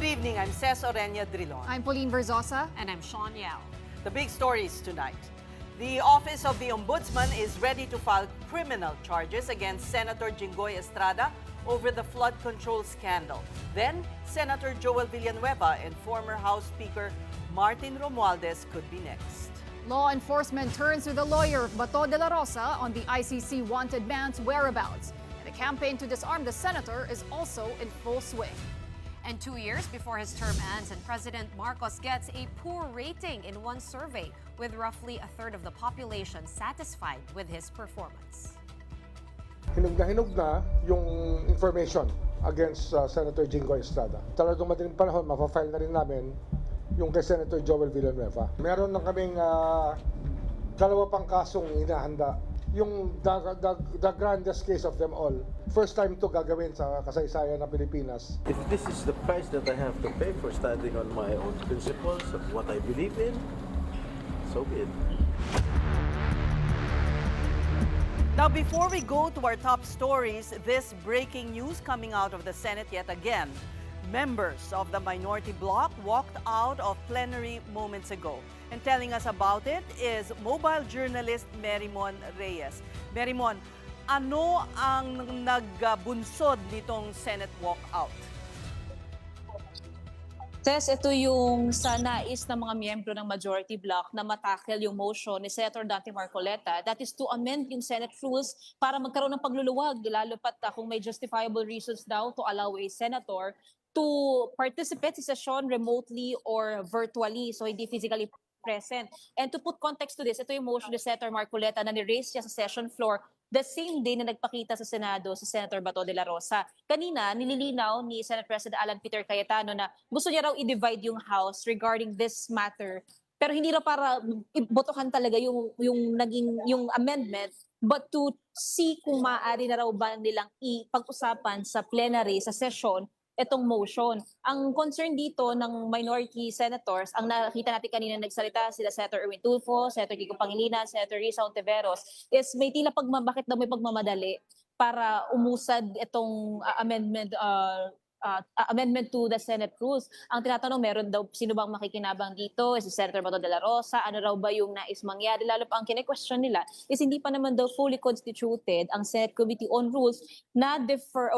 evening, I'm Ces Oreña-Drilon. I'm Pauline Verzosa. And I'm Shawn Yao. The big stories tonight. The Office of the Ombudsman is ready to file criminal charges against Senator Jinggoy Estrada over the flood control scandal. Then, Senator Joel Villanueva and former House Speaker Martin Romualdez could be next. Law enforcement turns to the lawyer of Bato de la Rosa on the ICC wanted man's whereabouts. And the campaign to disarm the senator is also in full swing. And 2 years before his term ends and President Marcos gets a poor rating in one survey, with roughly a third of the population satisfied with his performance. Hinug na yung information against Senator Jinggoy Estrada. Talagang madaling panahon, mapafile na rin namin yung kay Senator Joel Villanueva. Meron na kaming dalawa pang kasong inahanda. Yung the grandest case of them all. First time to gagawin sa kasaysayan ng Pilipinas. If this is the price that I have to pay for standing on my own principles of what I believe in, so be it. Now, before we go to our top stories, this breaking news coming out of the Senate yet again. Members of the minority bloc walked out of plenary moments ago. And telling us about it is mobile journalist Merimon Reyes. Merimon, ano ang nagbunsod nitong Senate walkout? Tess, ito yung sa nais ng mga miyembro ng majority bloc na matakel yung motion ni Senator Dante Marcoleta, that is to amend yung Senate rules para magkaroon ng pagluluwag, lalo pat kung may justifiable reasons daw to allow a senator to participate sa session remotely or virtually, so hindi physically present. And to put context to this, ito yung motion ni Senator Marcoleta na ni-raise siya sa session floor the same day na nagpakita sa Senado si Senator Bato de la Rosa. Kanina, nililinaw ni Senate President Alan Peter Cayetano na gusto niya raw i-divide yung House regarding this matter. Pero hindi raw para ibotohan talaga yung amendment, but to see kung maaari na raw ba nilang ipag-usapan sa plenary, sa session, itong motion. Ang concern dito ng minority senators, ang nakita natin kanina nagsalita sila Senator Erwin Tulfo, Senator Kiko Pangilinan, Senator Risa Ontiveros, is may tila bakit daw may pagmamadali para umusad itong amendment to the Senate rules. Ang tinatanong, meron daw sino bang makikinabang dito? Si Senator Bato de la Rosa, ano raw ba yung nais mangyari? Lalo pa ang kine-question nila is hindi pa naman daw fully constituted ang Senate Committee on Rules na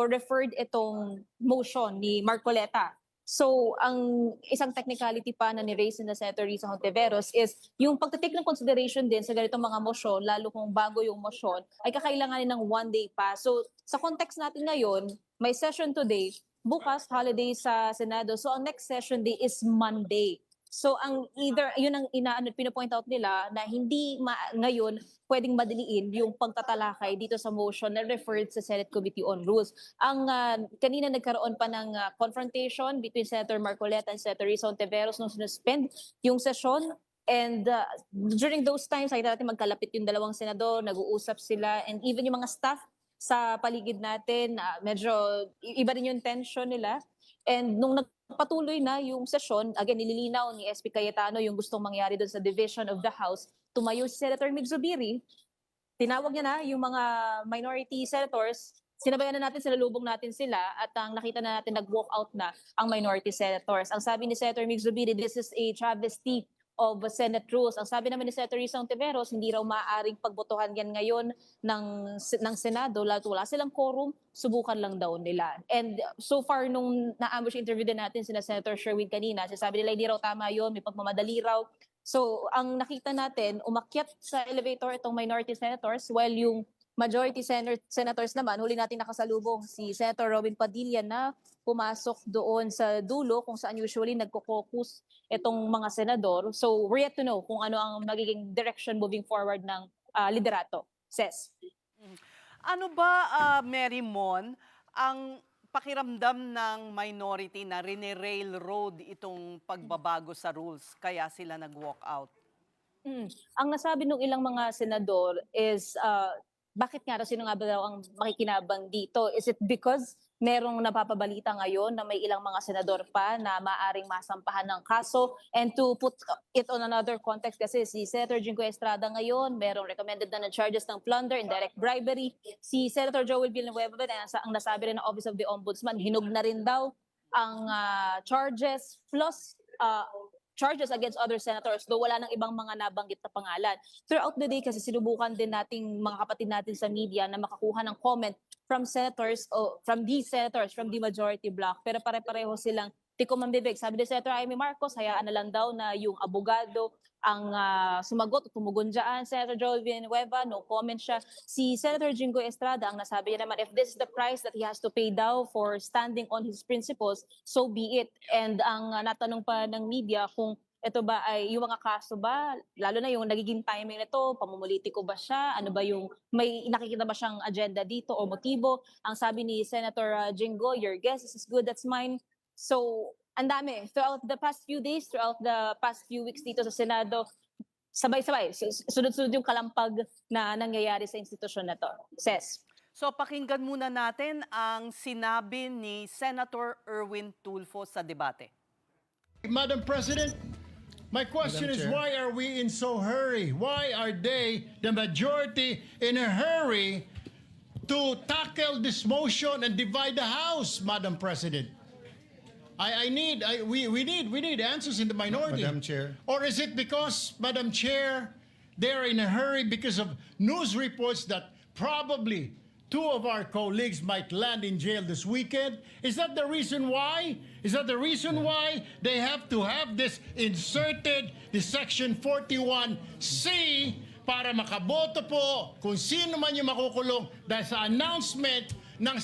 referred itong motion ni Marcoleta. So, ang isang technicality pa na ni-raise na Senator Risa Hontiveros is yung pagtatake ng consideration din sa ganitong mga motion, lalo kung bago yung motion, ay kakailanganin ng 1 day pa. So, sa context natin ngayon, may session today, bukas holiday sa Senado. So ang next session day is Monday. So ang yun ang pinopoint out nila na hindi ngayon pwedeng madiliin yung pagtatalakay dito sa motion na referred sa Senate Committee on Rules. Ang kanina nagkaroon pa ng confrontation between Senator Marcoleta and Senator Risa Ontiveros nung sinuspend yung session. And during those times, nakita natin magkalapit yung dalawang senador, nag-uusap sila, and even yung mga staff sa paligid natin, medyo iba rin yung tension nila. And nung nagpatuloy na yung session, again, nililinaw ni SP Cayetano yung gustong mangyari doon sa division of the House, tumayo si Senator Mig Zubiri, tinawag niya na yung mga minority senators, sinabayan na natin, sinalubong natin sila, at ang nakita na natin, nag-walk out na ang minority senators. Ang sabi ni Senator Mig Zubiri, this is a travesty of Senate rules. Ang sabi naman ni Senator Risa Ontiveros, hindi raw maaaring pagbotohan yan ngayon ng Senado, lalo wala silang quorum, subukan lang daw nila. And so far, nung na-ambush interview din natin sina Senator Sherwin kanina, sabi nila hindi raw tama yun, may pagmamadali raw. So ang nakita natin, umakyat sa elevator itong minority senators, while yung majority senators naman, huli natin nakasalubong si Senator Robin Padilla na pumasok doon sa dulo kung saan usually nagko-caucus itong mga senador. So we're yet to know kung ano ang magiging direction moving forward ng liderato. Ses. Ano ba, Merimon, ang pakiramdam ng minority na rine-railroad itong pagbabago sa rules kaya sila nag-walk out? Ang nasabi ng ilang mga senador is bakit nga raw, sino nga ba daw ang makikinabang dito? Is it because merong napapabalita ngayon na may ilang mga senador pa na maaring masampahan ng kaso? And to put it on another context, kasi si Senator Jinggoy Estrada ngayon, merong recommended na charges ng plunder, indirect bribery. Si Senator Joel Villanueva, ang nasabi rin ng Office of the Ombudsman, hinug na rin daw ang charges plus charges against other senators, though wala nang ibang mga nabanggit na pangalan. Throughout the day kasi sinubukan din nating mga kapatid natin sa media na makakuha ng comment from senators o from these senators from the majority bloc, pero pare-pareho silang tikom ang bibig. Sabi ni Senator Amy Marcos, hayaan na lang daw na yung abogado ang sumagot o tumugon dyan. Senator Joel Villanueva, no comment siya. Si Senator Jinggoy Estrada, ang nasabi niya naman, if this is the price that he has to pay daw for standing on his principles, so be it. And ang natanong pa ng media kung ito ba ay yung mga kaso ba, lalo na yung nagiging timing nito, pamumulitiko ba siya, ano ba yung, may nakikita ba siyang agenda dito o motibo? Ang sabi ni Senator Jinggoy, your guess is as good as mine. So, ang dami. Throughout the past few days, throughout the past few weeks dito sa Senado, sabay-sabay, sunod-sunod yung kalampag na nangyayari sa institusyon na to. Ses. So pakinggan muna natin ang sinabi ni Senator Erwin Tulfo sa debate. Madam President, my question is why are we in so hurry? Why are they, the majority, in a hurry to tackle this motion and divide the House, Madam President? We need answers in the minority. Madam Chair. Or is it because, Madam Chair, they're in a hurry because of news reports that probably two of our colleagues might land in jail this weekend? Is that the reason why? Is that the reason why they have to have this inserted, the Section 41C, para makaboto po kung sino man yung makukulong dahil sa announcement ng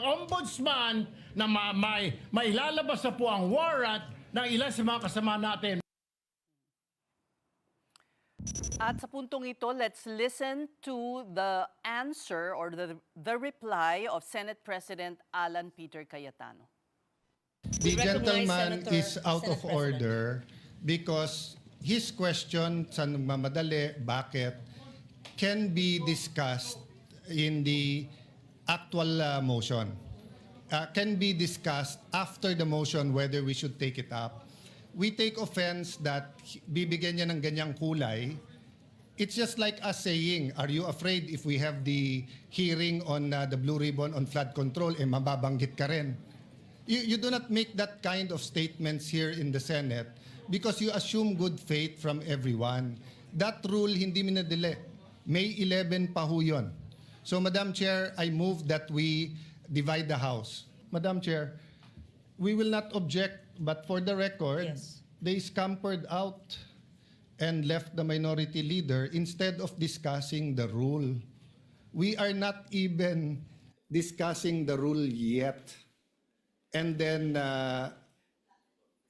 ombudsman na may lalabas na po ang warrant ng ilan sa mga kasama natin. At sa puntong ito, let's listen to the answer or the reply of Senate President Alan Peter Cayetano. The gentleman is out of order because his question sa nagmamadali, bakit, can be discussed in the actual motion. Can be discussed after the motion whether we should take it up. We take offense that bibigyan niya ng ganyang kulay. It's just like us saying, are you afraid if we have the hearing on the Blue Ribbon on flood control, mababanggit ka rin? You do not make that kind of statements here in the Senate because you assume good faith from everyone. That rule hindi minadali. May 11 pa ho yun. So Madam Chair, I move that we divide the House. Madam Chair, we will not object, but for the record, they scampered out and left the minority leader instead of discussing the rule. We are not even discussing the rule yet. And then,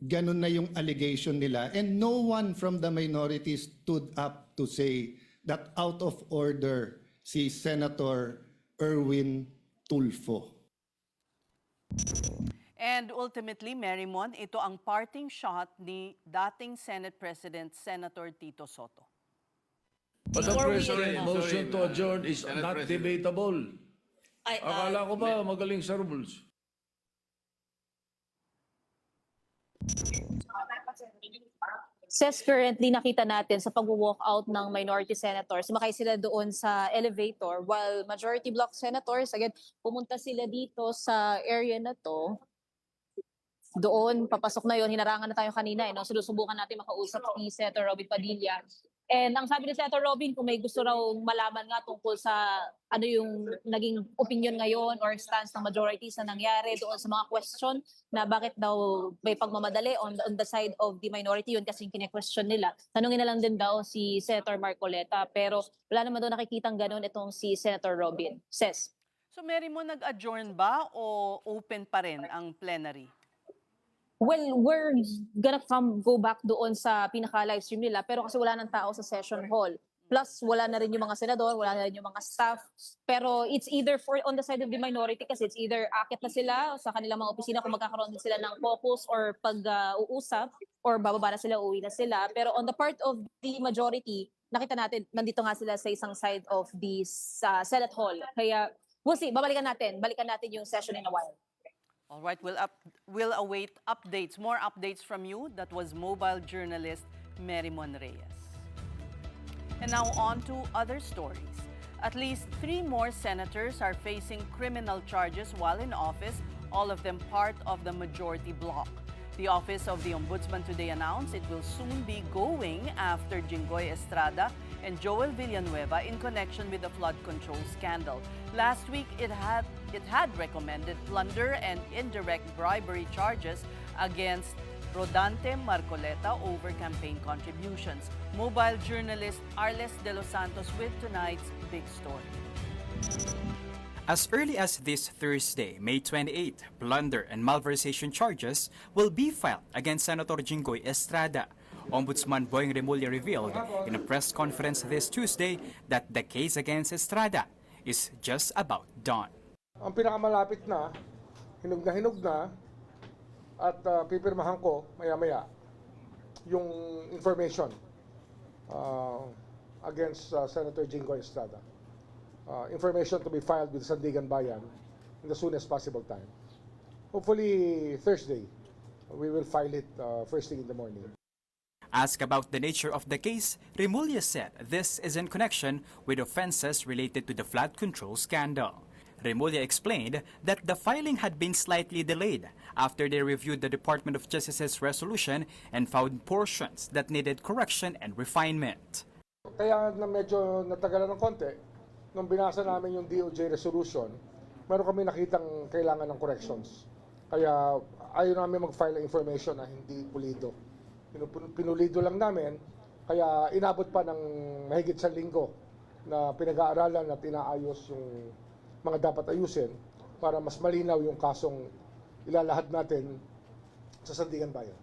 ganun na yung allegation nila. And no one from the minority stood up to say that out of order si Senator Erwin Tulfo. And ultimately, Marymon, ito ang parting shot ni dating Senate President Senator Tito Soto. Madam President, motion to adjourn is not debatable. Akala ko ba magaling sa rules? Says currently nakita natin sa pag-walk out ng minority senators, sumakay sila doon sa elevator while majority bloc senators, again, pumunta sila dito sa area na to. Doon, papasok na yon, hinarangan na tayo kanina. No? Sinusubukan natin makausap si Senator Robin Padilla. And ang sabi ni Senator Robin, kung may gusto raw malaman nga tungkol sa ano yung naging opinion ngayon or stance ng majority sa nangyari doon sa mga question na bakit daw may pagmamadali on the side of the minority, yun kasi yung kine-question nila. Tanungin na lang din daw si Senator Marcoleta, pero wala naman daw nakikitang ganun itong si Senator Robin. Ses. So Marymon, nag-adjourn ba o open pa rin ang plenary? Well, we're gonna go back doon sa pinaka-live stream nila, pero kasi wala ng tao sa session hall. Plus, wala na rin yung mga senador, wala na rin yung mga staff. Pero it's either on the side of the minority kasi it's either akit na sila sa kanilang mga opisina kung magkakaroon din sila ng focus or pag-uusap or bababa na sila, uwi na sila. Pero on the part of the majority, nakita natin, nandito nga sila sa isang side of the Senate hall. Kaya, we'll see, balikan natin yung session in a while. All right, we'll await updates, more updates from you. That was mobile journalist Marymon Reyes. And now on to other stories. At least 3 more senators are facing criminal charges while in office all of them part of the majority bloc. The Office of the Ombudsman today announced it will soon be going after Jinggoy Estrada and Joel Villanueva in connection with the flood control scandal. Last week, it had recommended plunder and indirect bribery charges against Rodante Marcoleta over campaign contributions. Mobile journalist Arles de los Santos with tonight's Big Story. As early as this Thursday, May 28, plunder and malversation charges will be filed against Senator Jinggoy Estrada. Ombudsman Boying Remulla revealed in a press conference this Tuesday that the case against Estrada is just about done. Ang pinakamalapit na, hinog na, at pipirmahan ko maya-maya yung information against Senator Jinggoy Estrada. Information to be filed with Sandigan Bayan in the soonest possible time. Hopefully Thursday, we will file it first thing in the morning. Asked about the nature of the case, Remulla said this is in connection with offenses related to the flood control scandal. Remulla explained that the filing had been slightly delayed after they reviewed the Department of Justice's resolution and found portions that needed correction and refinement. Kaya na medyo natagalan ng konti, nung binasa namin yung DOJ resolution, meron kami nakitang kailangan ng corrections. Kaya ayaw namin mag-file ng information na hindi pulido. Pinulido lang namin, kaya inabot pa ng mahigit sa linggo na pinag-aaralan at inaayos yung mga dapat ayusin para mas malinaw yung kasong ilalahad natin sa Sandigan Bayan.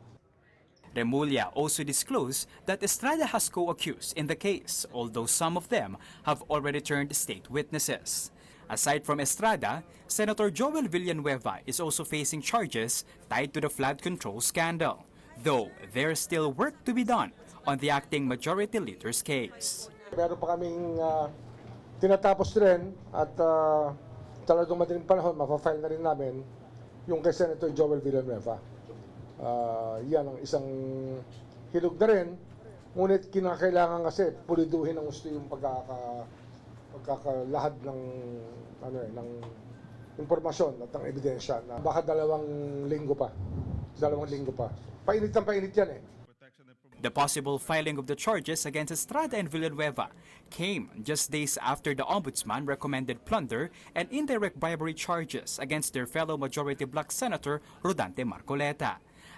Remulla also disclosed that Estrada has co-accused in the case, although some of them have already turned state witnesses. Aside from Estrada, Senator Joel Villanueva is also facing charges tied to the flood control scandal, though there's still work to be done on the acting majority leader's case. Meron pa kaming tinatapos rin at talagang madaling panahon, mapafile na rin namin yung kay Senator Joel Villanueva. Yan ang isang hilog na rin, ngunit kinakailangan kasi puliduhin ang gusto yung pagkakalahad ng impormasyon at ng ebidensya na baka dalawang linggo pa. Painit yan eh. The possible filing of the charges against Estrada and Villanueva came just days after the Ombudsman recommended plunder and indirect bribery charges against their fellow majority bloc Senator Rodante Marcoleta.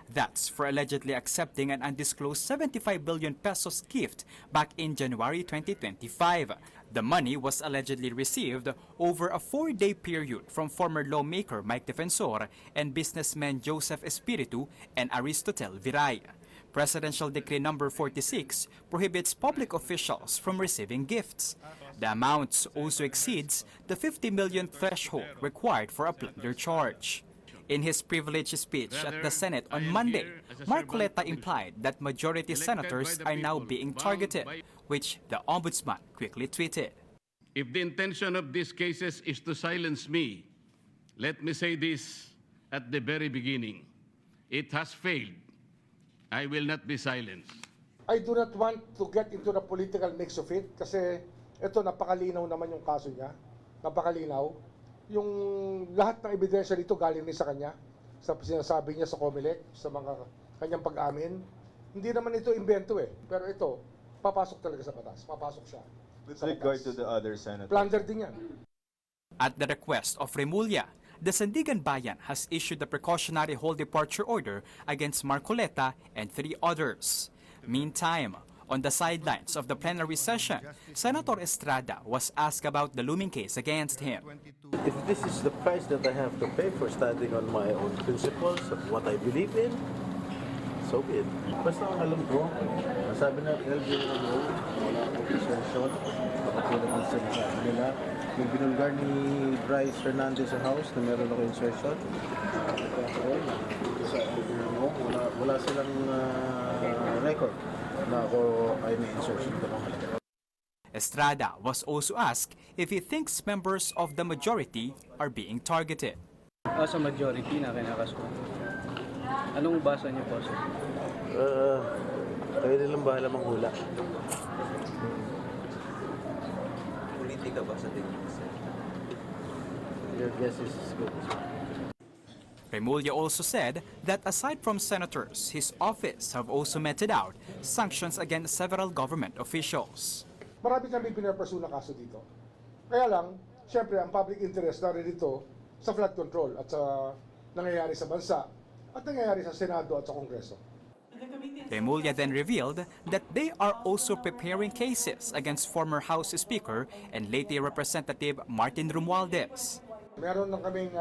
That's for allegedly accepting an undisclosed 75 billion pesos gift back in January 2025. The money was allegedly received over a 4-day period from former lawmaker Mike Defensor and businessmen Joseph Espiritu and Aristotel Viray. Presidential Decree No. 46 prohibits public officials from receiving gifts. The amount also exceeds the 50 million threshold required for a plunder charge. In his privileged speech at the Senate on Monday, Marcoleta implied that majority senators are now being targeted, which the Ombudsman quickly tweeted. If the intention of these cases is to silence me, let me say this at the very beginning. It has failed. I will not be silenced. I do not want to get into the political mix of it kasi ito napakalinaw naman yung kaso niya. Napakalinaw. Yung lahat ng ebidensya dito galing din sa kanya, sa sinasabi niya sa COMELEC, sa mga kanyang pag-amin. Hindi naman ito invento eh. Pero ito, papasok talaga sa batas. Papasok siya. With regard to the other senators. Plunder din yan. At the request of Remulla, the Sandigan Bayan has issued a precautionary whole departure order against Marcoleta and 3 others. Meantime, on the sidelines of the plenary session, Senator Estrada was asked about the looming case against him. If this is the price that I have to pay for standing on my own principles of what I believe in, so be it. Basta ang alam ko, sabi na LGO, wala akong insertion, kapatulad ng sinasabi nila, yung binulgar ni Bryce Hernandez sa house na meron ako insertion, wala silang record na ako ay may insertion. Estrada was also asked if he thinks members of the majority are being targeted. Sa majority na kinakasuhan. Anong basa niyo po, sir? Kayo nilang bahala manghula. Politika ba sa tingin mo, sir? Your guess is good. Remulla also said that aside from senators, his office have also meted out sanctions against several government officials. Marami kami pinapursue na kaso dito. Kaya lang, siyempre, ang public interest na rin dito sa flood control at sa nangyayari sa bansa at nangyayari sa Senado at sa Kongreso. Remulla then revealed that they are also preparing cases against former House Speaker and late Representative Martin Romualdez. Meron na kaming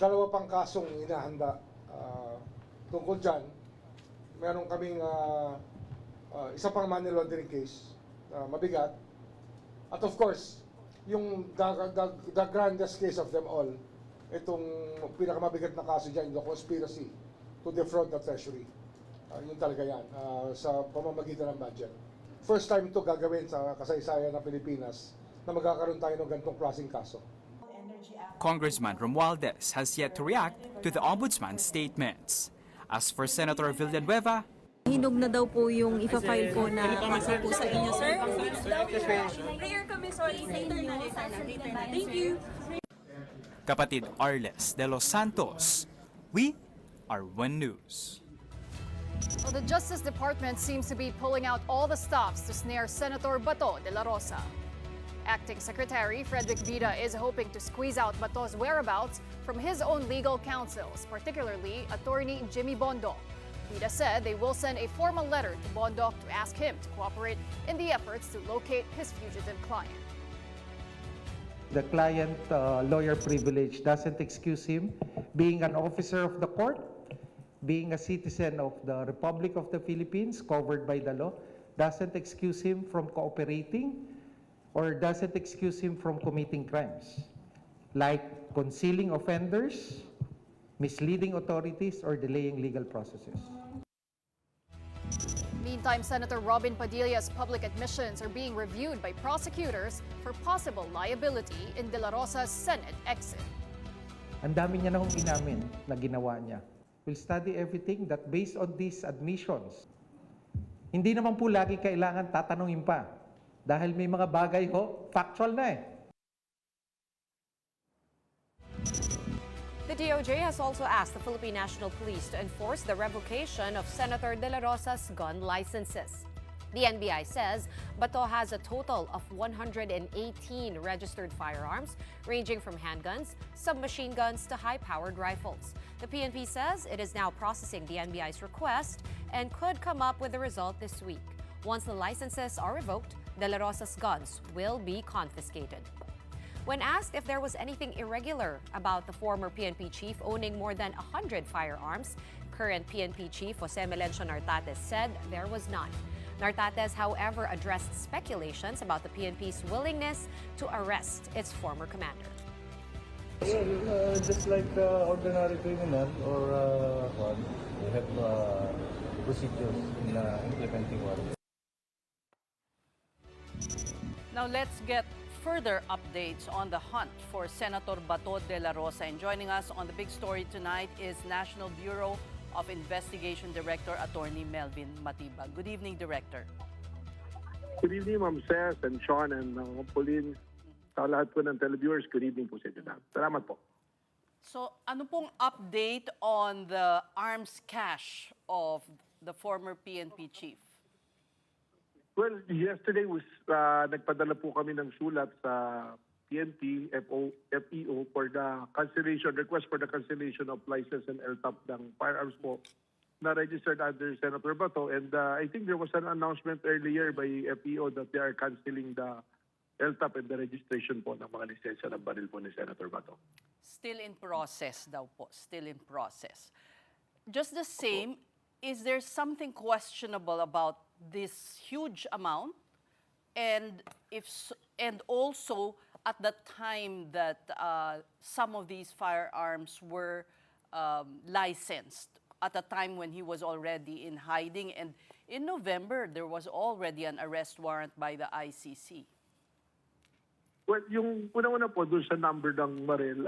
dalawa pang kasong hinahanda tungkol dyan. Meron kaming isa pang money laundering case, mabigat. At of course, yung the grandest case of them all, itong pinakamabigat na kaso dyan, the conspiracy to defraud the treasury. Yun talaga yan, sa pamamagitan ng budget. First time ito gagawin sa kasaysayan ng Pilipinas na magkakaroon tayo ng ganitong klaseng kaso. Congressman Romualdez has yet to react to the Ombudsman's statements. As for Senator Villanueva, hinog na daw po yung ipa-file po na kaso po sa inyo, sir. Prayer kami, sorry, later na lang sana. Thank you. kapatid Arles de los Santos, we are One News. Well, the Justice Department seems to be pulling out all the stops to snare Senator Bato de la Rosa. Acting Secretary Frederick Vida is hoping to squeeze out Bato's whereabouts from his own legal counsels, particularly attorney Jimmy Bondoc. Vida said they will send a formal letter to Bondoc to ask him to cooperate in the efforts to locate his fugitive client. The client lawyer privilege doesn't excuse him being an officer of the court, being a citizen of the Republic of the Philippines covered by the law, doesn't excuse him from cooperating or doesn't excuse him from committing crimes like concealing offenders, misleading authorities, or delaying legal processes. Meantime, Senator Robin Padilla's public admissions are being reviewed by prosecutors for possible liability in De La Rosa's Senate exit. Ang dami niya na hong inamin na ginawa niya. We'll study everything that based on these admissions. Hindi naman po lagi kailangan tatanungin pa. Dahil may mga bagay ho, factual na eh. The DOJ has also asked the Philippine National Police to enforce the revocation of Senator De La Rosa's gun licenses. The NBI says Bato has a total of 118 registered firearms, ranging from handguns, submachine guns to high-powered rifles. The PNP says it is now processing the NBI's request and could come up with a result this week. Once the licenses are revoked, De La Rosa's guns will be confiscated. When asked if there was anything irregular about the former PNP chief owning more than 100 firearms, current PNP chief Jose Melencio Nartates said there was none. Nartates, however, addressed speculations about the PNP's willingness to arrest its former commander. Well, just like ordinary criminal or one, we have procedures in implementing one. Now let's get further updates on the hunt for Senator Bato de la Rosa. And joining us on the Big Story tonight is National Bureau of Investigation Director Attorney Melvin Matibag. Good evening, Director. Good evening, Ma'am Ces and Shawn and Pauline. Sa lahat po ng televiewers, good evening po sa inyo. Salamat po. So, ano pong update on the arms cache of the former PNP chief? Well, yesterday was nagpadala po kami ng sulat sa PNP, FEO for the cancellation, request for the cancellation of license and LTAP ng firearms po na registered under Senator Bato. And I think there was an announcement earlier by FEO that they are cancelling the LTAP and the registration po ng mga lisensya ng baril po ni Senator Bato. Still in process daw po, still in process. Just the same, is there something questionable about this huge amount? And also at the time that some of these firearms were licensed, at a time when he was already in hiding, and in November there was already an arrest warrant by the ICC. Well, yung una-una po doon sa number ng baril,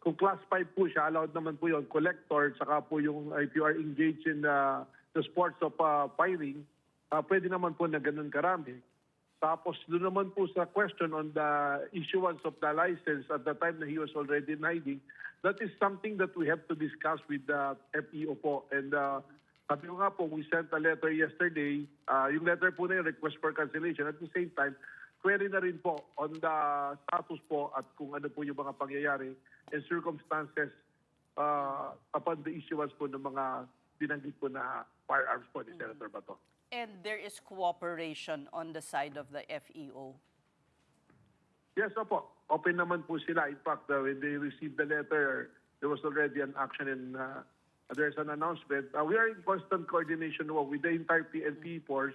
kung class 5 po siya, allowed naman po yung collector, saka po yung if you are engaged in the sports of firing, pwede naman po na ganun karami. Tapos doon naman po sa question on the issuance of the license at the time na he was already in hiding, that is something that we have to discuss with the FEO po. And sabi ko nga po, we sent a letter yesterday. Yung letter po na yung request for cancellation. At the same time, query na rin po on the status po at kung ano po yung mga pangyayari and circumstances upon the issuance po ng mga binanggit po na firearms po ni Senator Bato. And there is cooperation on the side of the FEO. Yes, opo. Open naman po sila. In fact, when they received the letter, there was already an action and there's an announcement. We are in constant coordination with the entire PNP force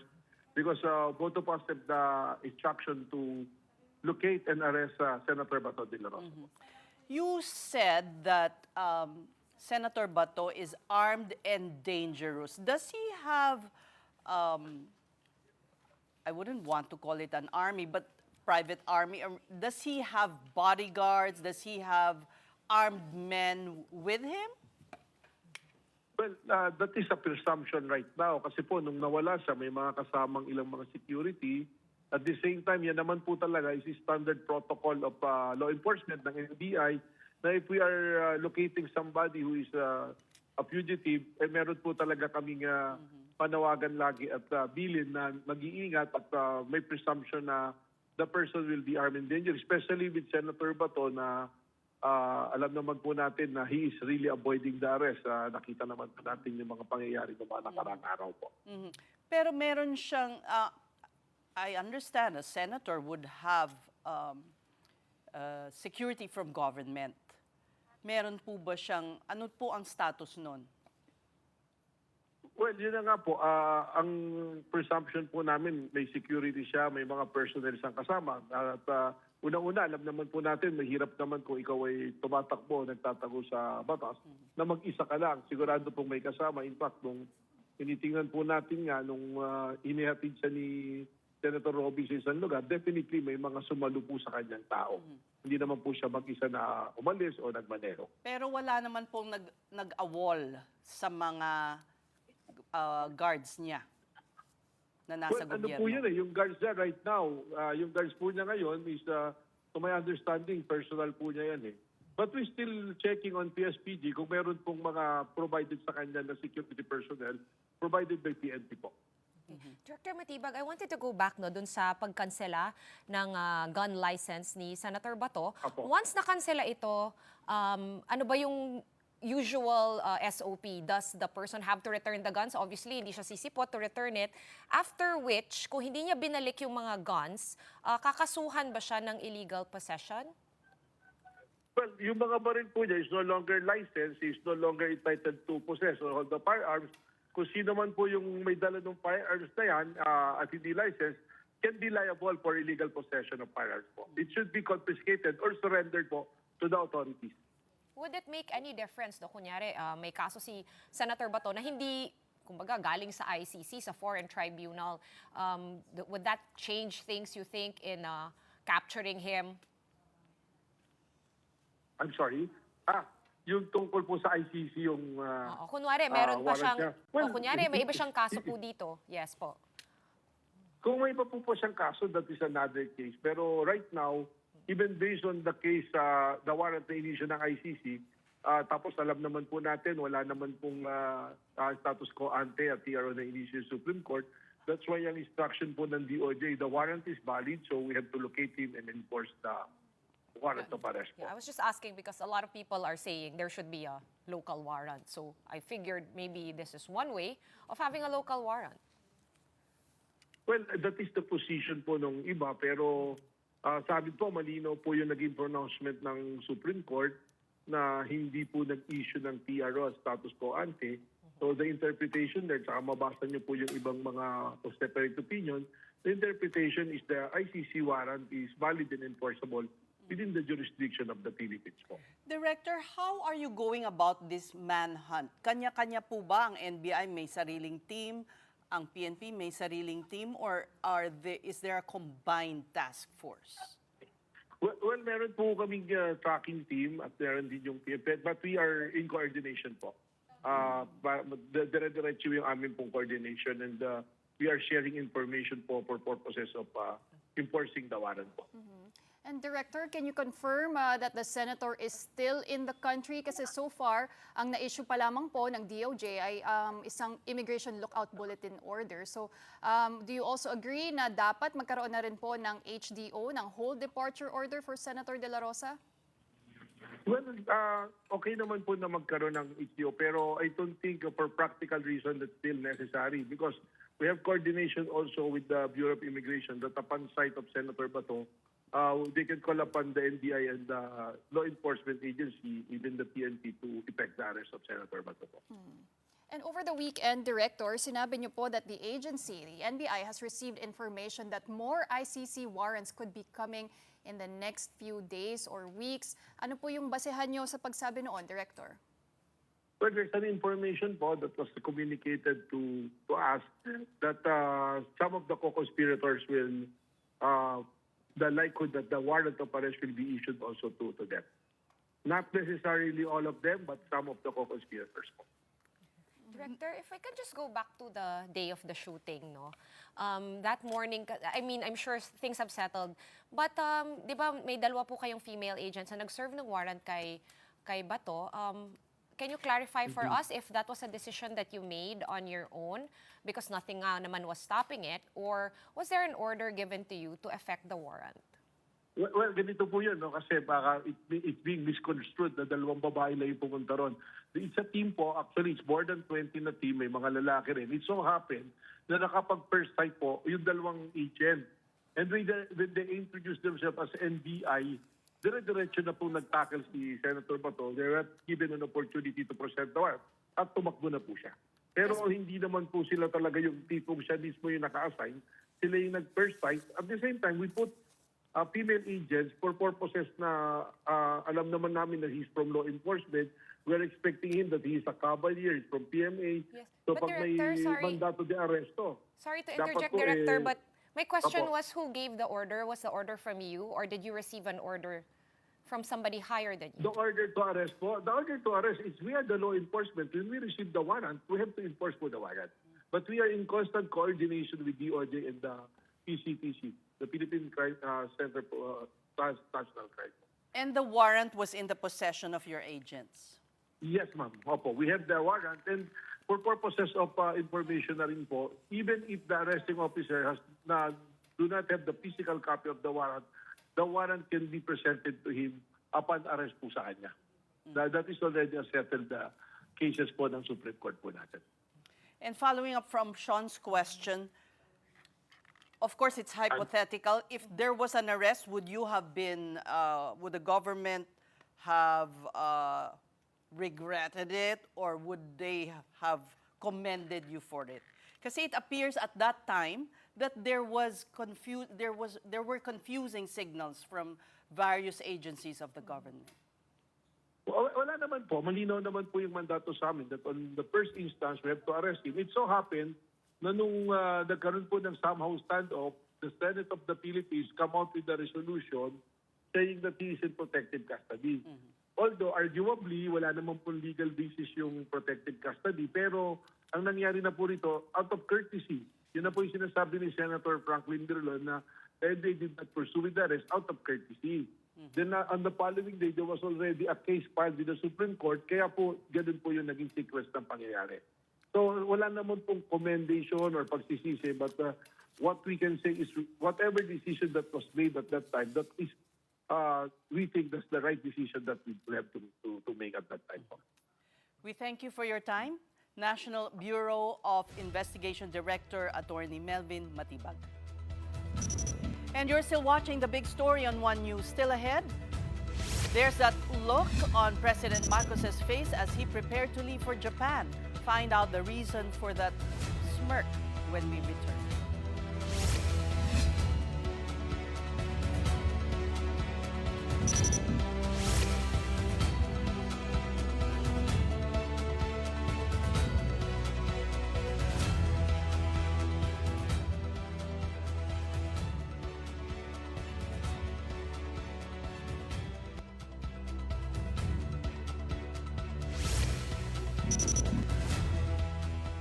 because both of us have the instruction to locate and arrest Senator Bato de la Rosa. You said that Senator Bato is armed and dangerous. Does he have, I wouldn't want to call it an army, but private army? Does he have bodyguards? Does he have armed men with him? Well, that is a presumption right now kasi po nung nawala siya, may mga kasamang ilang mga security. At the same time, yan naman po talaga is standard protocol of law enforcement ng NBI na if we are locating somebody who is a fugitive, meron po talaga kaming panawagan lagi at bilin na mag-iingat at may presumption na the person will be armed and dangerous, especially with Senator Bato na alam naman po natin na he is really avoiding the arrest. Nakita naman po natin yung mga pangyayari ng mga nakaraang araw po. Pero meron siyang, I understand a senator would have security from government. Meron po ba siyang, ano po ang status nun? Well, yun na nga po. Ang presumption po namin, may security siya, may mga personnel siyang kasama. At unang-una, alam naman po natin, mahirap naman kung ikaw ay tumatakbo, nagtatago sa batas, na mag-isa ka lang. Sigurado pong may kasama. In fact, nung tinitingnan po natin nga, nung inihatid siya ni Senator Robby sa isang lugar, definitely may mga sumalo po sa kanyang tao. Hindi naman po siya mag-isa na umalis o nagmaneho. Pero wala naman pong nag-awol sa mga guards niya na nasa Ano gobyerno. po yun yung guards niya right now, yung guards po niya ngayon is, to my understanding, personal po niya yan eh. But we're still checking on PSPG kung meron pong mga provided sa kanya na security personnel provided by PNP po. Director Matibag, I wanted to go back dun sa pagkansela ng gun license ni Senator Bato. Apo. Once nakansela ito, ano ba yung usual SOP? Does the person have to return the guns? Obviously, hindi siya sisipot to return it. After which, kung hindi niya binalik yung mga guns, kakasuhan ba siya ng illegal possession? Well, yung mga baril po niya is no longer licensed, is no longer entitled to possess all the firearms. Kung sino man po yung may dala ng firearms na yan at hindi licensed, can be liable for illegal possession of firearms po. It should be confiscated or surrendered po to the authorities. Would it make any difference, kunyari, may kaso si Senator Bato na hindi, kumbaga, galing sa ICC, sa foreign tribunal, would that change things, you think, in capturing him? I'm sorry? Yung tungkol po sa ICC yung kunwari, meron pa warrant siyang, niya. Well, kunyari, may iba siyang kaso po dito. Yes po. Kung may iba po siyang kaso, that is another case. Pero right now, even based on the case, the warrant na inisyo ng ICC, tapos alam naman po natin, wala naman pong status quo ante at TRO na inisyo ng Supreme Court. That's why yung instruction po ng DOJ, the warrant is valid, so we have to locate him and enforce the warrant of arrest po. Yeah, I was just asking because a lot of people are saying there should be a local warrant. So I figured maybe this is one way of having a local warrant. Well, that is the position po ng iba, pero sabi po, malinaw po yung naging pronouncement ng Supreme Court na hindi po nag-issue ng TRO status quo ante. So the interpretation there, saka mabasa niyo po yung ibang mga separate opinion, the interpretation is the ICC warrant is valid and enforceable within the jurisdiction of the Philippines po. Director, how are you going about this manhunt? Kanya-kanya po ba ang NBI may sariling team, ang PNP may sariling team, or is there a combined task force? Well, meron po kaming tracking team at meron din yung PNP, but we are in coordination po. Dire-diretso yung amin pong coordination and we are sharing information po for purposes of enforcing the warrant po. And Director, can you confirm that the senator is still in the country? Kasi so far, ang na-issue pa lamang po ng DOJ ay isang Immigration Lookout Bulletin Order. So, do you also agree na dapat magkaroon na rin po ng HDO, ng Hold Departure Order for Senator De La Rosa? Well, okay naman po na magkaroon ng HDO, pero I don't think for practical reason that's still necessary because we have coordination also with the Bureau of Immigration that upon sight of Senator Bato, they can call upon the NBI and the law enforcement agency, even the PNP, to effect the arrest of Senator Bato. And over the weekend, Director, sinabi niyo po that the agency, the NBI, has received information that more ICC warrants could be coming in the next few days or weeks. Ano po yung basehan niyo sa pagsabi noon, Director? Well, there's an information po that was communicated to us that some of the co-conspirators will the likelihood that the warrant of arrest will be issued also to them. Not necessarily all of them, but some of the co-conspirators. Director, if I can just go back to the day of the shooting, no? That morning, I mean, I'm sure things have settled. But, di ba, may dalawa po kayong female agents na nag-serve ng warrant kay Bato. Can you clarify for us if that was a decision that you made on your own because nothing naman was stopping it, or was there an order given to you to effect the warrant? Well, ganito po yun, no? Kasi baka it's being misconstrued na dalawang babae lang yung pumunta ron. It's a team po, actually it's more than 20 na team, may mga lalaki rin. It so happened na nakapag-first sight po yung dalawang agent. And when they introduced themselves as NBI, dire-diretso na po nag-tackle si Senator Bato. They were given an opportunity to present the warrant at tumakbo na po siya. Pero hindi naman po sila talaga yung tipong siya mismo yung naka-assign. Sila yung nag-first sight. At the same time, we put female agents for purposes na alam naman namin na he's from law enforcement. We're expecting him that he's a cavalier, he's from PMA. Yes. So But pag Director, may mandato de arresto. Sorry to dapat interject, po, Director, but my question Apo. was who gave the order? Was the order from you, or did you receive an order from somebody higher than you? The order to arrest po, the order to arrest is we are the law enforcement. When we receive the warrant, we have to enforce po the warrant. But we are in constant coordination with DOJ and the PCTC, the Philippine Crime Center for Transnational Crime. And the warrant was in the possession of your agents? Yes, ma'am. Opo, we have the warrant. And for purposes of information na rin po, even if the arresting officer do not have the physical copy of the warrant can be presented to him upon arrest po sa kanya. That is already a settled cases po ng Supreme Court po natin. And following up from Sean's question, of course it's hypothetical. If there was an arrest, would the government have regretted it, or would they have commended you for it? Kasi it appears at that time that there were confusing signals from various agencies of the government. Wala naman po. Malinaw naman po yung mandato sa amin that on the first instance, we have to arrest him. It so happened na nung nagkaroon po ng somehow standoff, the Senate of the Philippines come out with a resolution saying that he is in protected custody. Although, arguably, wala naman po legal basis yung protected custody. Pero ang nangyari na po rito, out of courtesy, yun na po yung sinasabi ni Senator Pauline Verzosa na they did not pursue with the arrest out of courtesy. Then on the following day, there was already a case filed with the Supreme Court, kaya po ganun po yung naging sequence ng pangyayari. So wala naman pong commendation or pagsisisi, but what we can say is whatever decision that was made at that time, that is, we think that's the right decision that we have to make at that time. We thank you for your time. National Bureau of Investigation Director, Attorney Melvin Matibag. And you're still watching The Big Story on One News. Still ahead, there's that look on President Marcos's face as he prepared to leave for Japan. Find out the reason for that smirk when we return.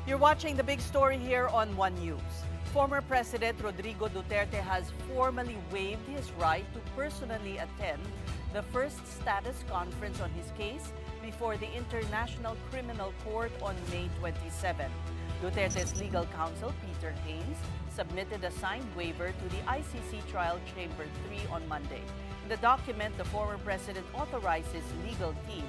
You're watching The Big Story here on One News. Former President Rodrigo Duterte has formally waived his right to personally attend the first status conference on his case before the International Criminal Court on May 27. Duterte's legal counsel, Peter Haynes, submitted a signed waiver to the ICC Trial Chamber 3 on Monday. In the document, the former president authorized his legal team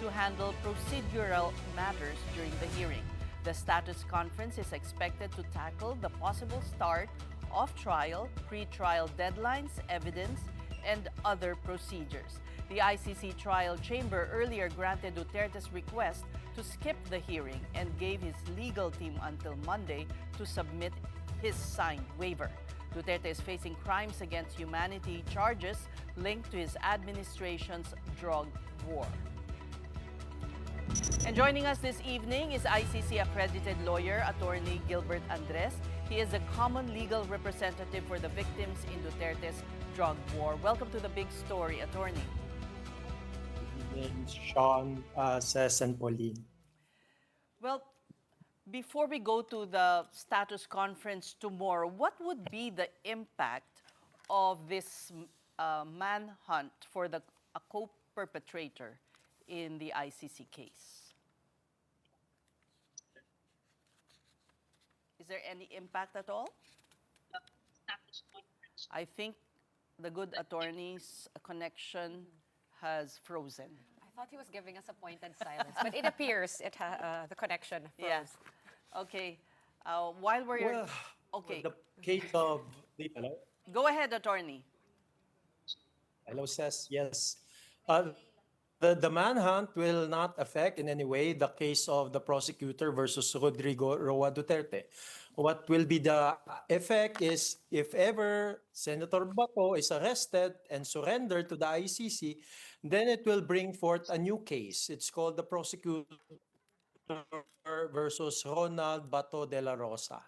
to handle procedural matters during the hearing. The status conference is expected to tackle the possible start of trial, pre-trial deadlines, evidence, and other procedures. The ICC Trial Chamber earlier granted Duterte's request to skip the hearing and gave his legal team until Monday to submit his signed waiver. Duterte is facing crimes against humanity charges linked to his administration's drug war. And joining us this evening is ICC accredited lawyer, attorney Gilbert Andres. He is a common legal representative for the victims in Duterte's drug war. Welcome to the Big Story, attorney. Shawn, Ces, and Pauline. Well, before we go to the status conference tomorrow, what would be the impact of this manhunt for a co-perpetrator in the ICC case? Is there any impact at all? I think the good attorney's connection has frozen. I thought he was giving us a pointed silence, but it appears the connection froze. Yeah. Okay. While we're Well, okay, the case of hello, go ahead, attorney. hello, Ces. Yes, the manhunt will not affect in any way the case of the prosecutor versus Rodrigo Roa Duterte. What will be the effect is if ever Senator Bato is arrested and surrendered to the ICC, then it will bring forth a new case. It's called the prosecutor versus Ronald Bato de la Rosa.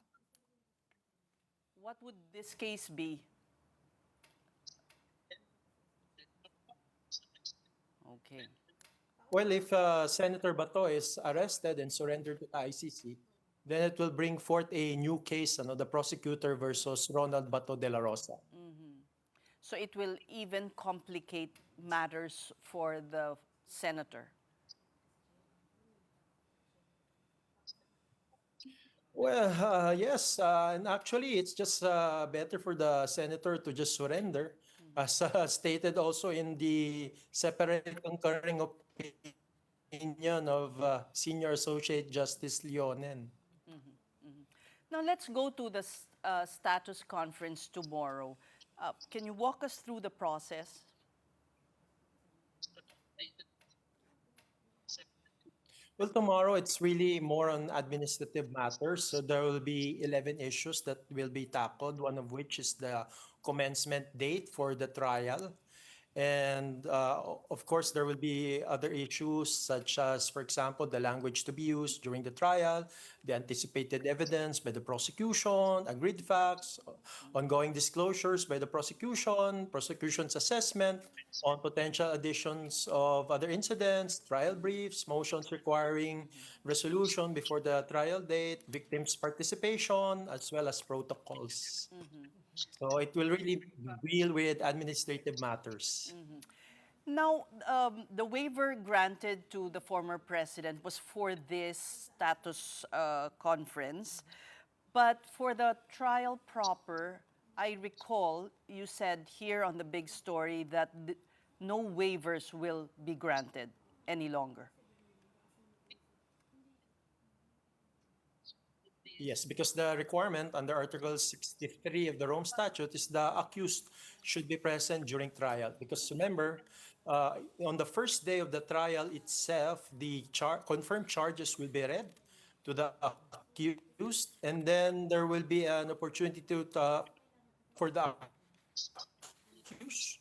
What would this case be? Okay. Well, if Senator Bato is arrested and surrendered to the ICC, then it will bring forth a new case, the prosecutor versus Ronald Bato de la Rosa. So it will even complicate matters for the senator. Well, yes, and actually it's just better for the senator to just surrender, as stated also in the separate concurring opinion of Senior Associate Justice Leonen. Now let's go to the status conference tomorrow. Can you walk us through the process? Well, tomorrow it's really more on administrative matters. So there will be 11 issues that will be tackled, one of which is the commencement date for the trial. And of course, there will be other issues such as, for example, the language to be used during the trial, the anticipated evidence by the prosecution, agreed facts, ongoing disclosures by the prosecution, prosecution's assessment on potential additions of other incidents, trial briefs, motions requiring resolution before the trial date, victims' participation, as well as protocols. So it will really deal with administrative matters. Now, the waiver granted to the former president was for this status conference, but for the trial proper, I recall you said here on the Big Story that no waivers will be granted any longer. Yes, because the requirement under Article 63 of the Rome Statute is the accused should be present during trial. Because remember, on the first day of the trial itself, the confirmed charges will be read to the accused, and then there will be an opportunity for the accused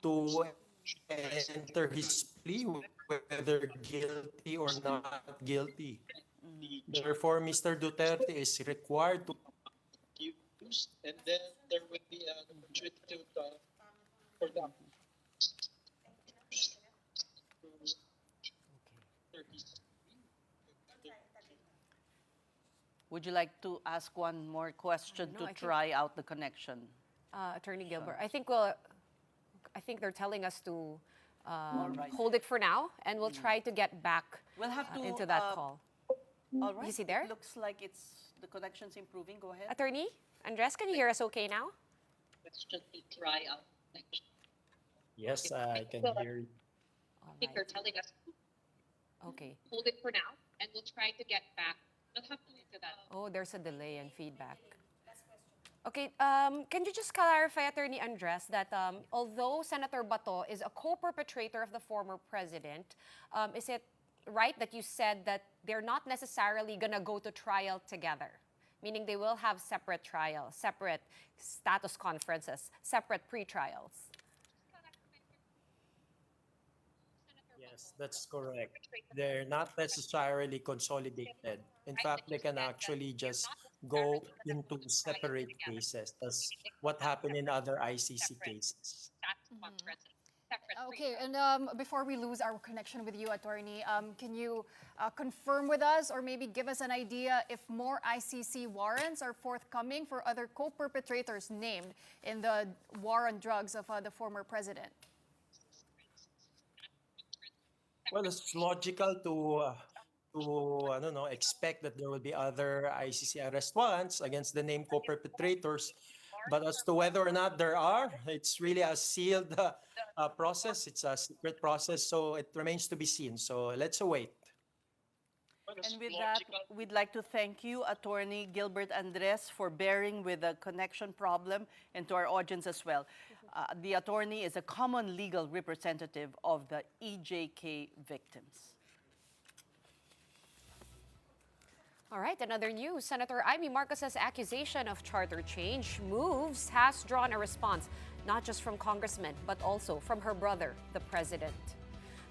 to enter his plea, whether guilty or not guilty. Therefore, Mr. Duterte is required to use, and then there will be an opportunity for the Would you like to ask one more question No, to I think- try out the connection? Attorney Gilbert, I think they're telling us to right. hold it for now, and we'll try to get back We'll have to into that call. All right. You see there? It looks like the connection's improving. Go ahead. Attorney Andres, can you hear us okay now? Yes, I can hear you. All right. telling us Okay. hold it for now, and we'll try to get back. We'll have to into that. Oh, there's a delay in feedback. Okay, can you just clarify, Attorney Andres, that although Senator Bato is a co-perpetrator of the former president, is it right that you said that they're not necessarily going to go to trial together? Meaning they will have separate trials, separate status conferences, separate pre-trials? Yes, that's correct. They're not necessarily consolidated. In fact, they can actually just go into separate cases. That's what happened in other ICC cases. Okay, and before we lose our connection with you, Attorney, can you confirm with us or maybe give us an idea if more ICC warrants are forthcoming for other co-perpetrators named in the war on drugs of the former president? Well, it's logical to I don't know, expect that there will be other ICC arrest warrants against the named co-perpetrators. But as to whether or not there are, it's really a sealed process. It's a secret process, so it remains to be seen. So let's await. And with that, we'd like to thank you, Attorney Gilbert Andres, for bearing with the connection problem, and to our audience as well. The attorney is a common legal representative of the EJK victims. All right, another news. Senator Amy Marcos's accusation of charter change moves has drawn a response, not just from congressmen, but also from her brother, the president.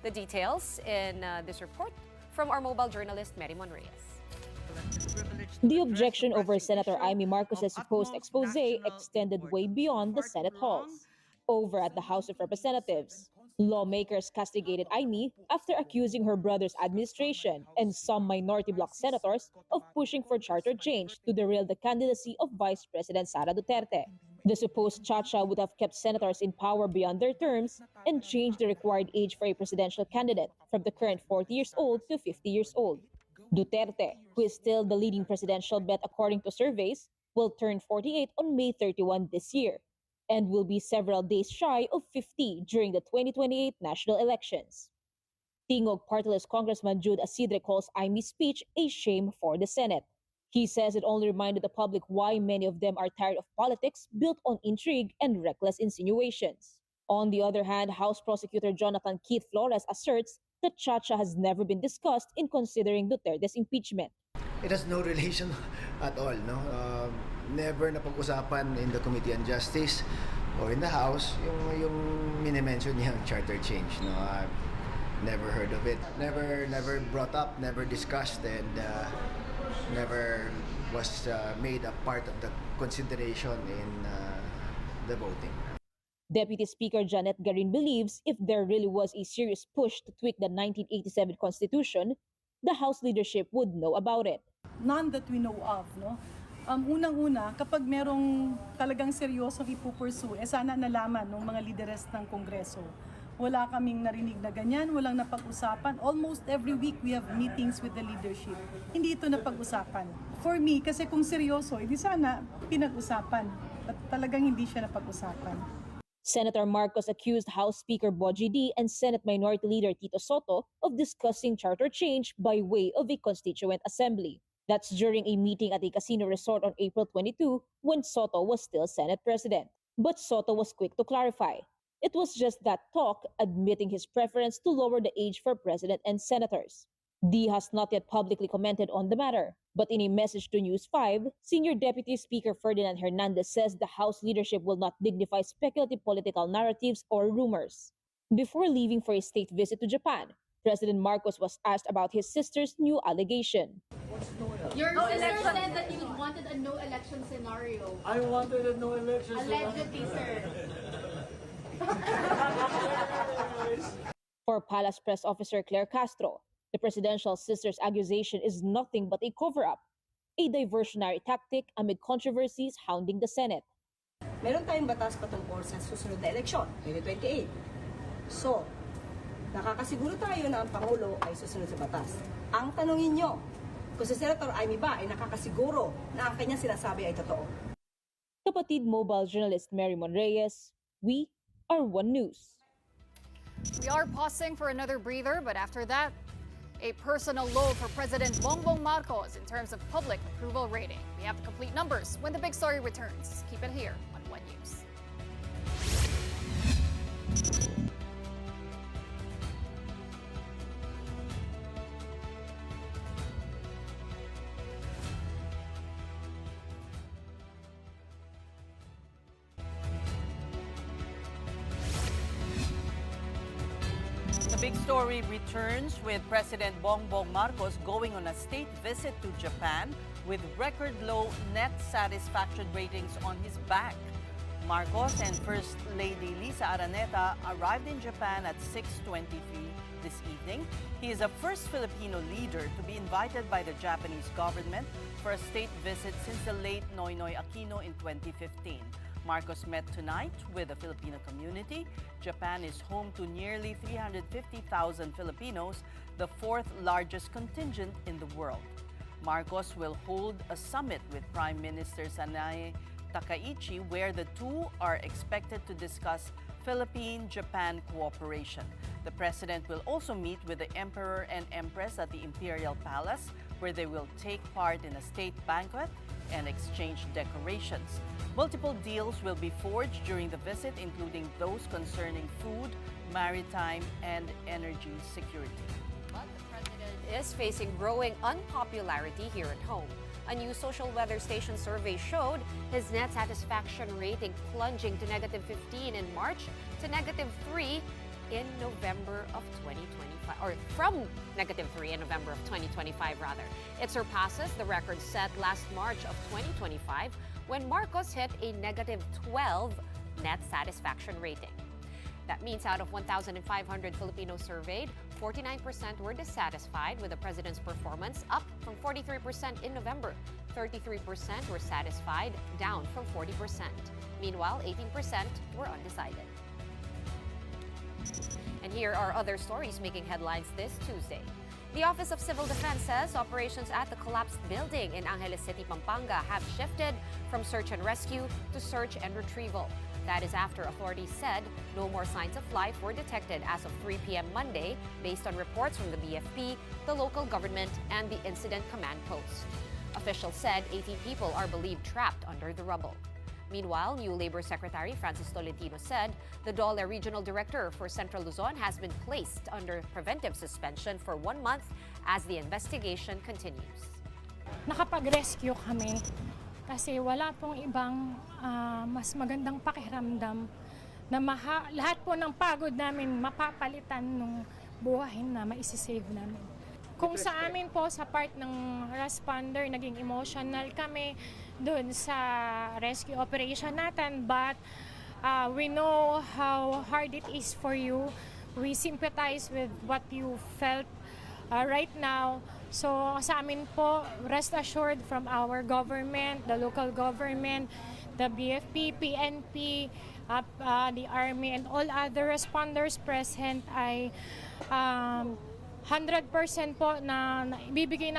The details in this report from our mobile journalist, Mary Monreyes. The objection over Senator Amy Marcos's supposed expose extended way beyond the Senate halls. Over at the House of Representatives, lawmakers castigated Amy after accusing her brother's administration and some minority bloc senators of pushing for charter change to derail the candidacy of Vice President Sara Duterte. The supposed chacha would have kept senators in power beyond their terms and changed the required age for a presidential candidate from the current 40 years old to 50 years old. Duterte, who is still the leading presidential bet according to surveys, will turn 48 on May 31 this year and will be several days shy of 50 during the 2028 national elections. Tingog Party-list Congressman Jude Asidre calls Amy's speech a shame for the Senate. He says it only reminded the public why many of them are tired of politics built on intrigue and reckless insinuations. On the other hand, House Prosecutor Jonathan Keith Flores asserts that chacha has never been discussed in considering Duterte's impeachment. It has no relation at all, no? Never napag-usapan in the Committee on Justice or in the House yung mini-mention niya charter change, no? I've never heard of it. Never brought up, never discussed, and never was made a part of the consideration in the voting. Deputy Speaker Janet Garin believes if there really was a serious push to tweak the 1987 Constitution, the House leadership would know about it. None that we know of, no? Unang-una, kapag merong talagang seryosong ipupursue, sana nalaman ng mga lideres ng Kongreso. Wala kaming narinig na ganyan, walang napag-usapan. Almost every week we have meetings with the leadership. Hindi ito napag-usapan. For me, kasi kung seryoso, hindi sana pinag-usapan. At talagang hindi siya napag-usapan. Senator Marcos accused House Speaker Bogie D and Senate Minority Leader Tito Soto of discussing charter change by way of a constituent assembly. That's during a meeting at a casino resort on April 22 when Soto was still Senate President. But Soto was quick to clarify. It was just that talk, admitting his preference to lower the age for President and Senators. D has not yet publicly commented on the matter, but in a message to News 5, Senior Deputy Speaker Ferdinand Hernandez says the House leadership will not dignify speculative political narratives or rumors. Before leaving for a state visit to Japan, President Marcos was asked about his sister's new allegation. Your sister said that you wanted a no-election scenario. I wanted a no-election scenario. Allegedly, sir. For Palace Press Officer Claire Castro, the presidential sister's accusation is nothing but a cover-up. a diversionary tactic amid controversies hounding the Senate. Meron tayong batas patungkol sa susunod na eleksyon, 2028. So, nakakasiguro tayo na ang Pangulo ay susunod sa batas. Ang tanongin nyo, kung si Senator Amy ba ay nakakasiguro na ang kanyang sinasabi ay totoo. Kapatid Mobile journalist Mary Monreyes, we are One News. We are pausing for another breather, but after that, a personal low for President Bongbong Marcos in terms of public approval rating. We have the complete numbers when the big story returns. Keep it here on One News. The Big Story returns with President Bongbong Marcos going on a state visit to Japan with record low net satisfaction ratings on his back. Marcos and First Lady Lisa Araneta arrived in Japan at 6:23 this evening. He is the first Filipino leader to be invited by the Japanese government for a state visit since the late Noynoy Aquino in 2015. Marcos met tonight with the Filipino community. Japan is home to nearly 350,000 Filipinos, the fourth largest contingent in the world. Marcos will hold a summit with Prime Minister Sanae Takaichi, where the two are expected to discuss Philippine-Japan cooperation. The president will also meet with the Emperor and Empress at the Imperial Palace, where they will take part in a state banquet and exchange decorations. Multiple deals will be forged during the visit, including those concerning food, maritime, and energy security. But the president is facing growing unpopularity here at home. A new social weather station survey showed his net satisfaction rating plunging to -15 in March to -3 in November of 2025, or from -3 in November of 2025 rather. It surpasses the record set last March of 2025 when Marcos hit a -12 net satisfaction rating. That means out of 1,500 Filipinos surveyed, 49% were dissatisfied with the president's performance, up from 43% in November. 33% were satisfied, down from 40%. Meanwhile, 18% were undecided. And here are other stories making headlines this Tuesday. The Office of Civil Defense says operations at the collapsed building in Angeles City, Pampanga have shifted from search and rescue to search and retrieval. That is after authorities said no more signs of life were detected as of 3 p.m. Monday, based on reports from the BFP, the local government, and the Incident Command Post. Officials said 18 people are believed trapped under the rubble. Meanwhile, new Labor Secretary Francis Tolentino said the Dole Regional Director for Central Luzon has been placed under preventive suspension for 1 month as the investigation continues. Nakapag-rescue kami kasi wala pong ibang mas magandang pakiramdam na lahat po ng pagod namin mapapalitan ng buhay na maisisave namin. Kung sa amin po, sa part ng responder, naging emotional kami doon sa rescue operation natin, but we know how hard it is for you. We sympathize with what you felt right now. So sa amin po, rest assured from our government, the local government, the BFP, PNP, the Army, and all other responders present ay 100% po na binigay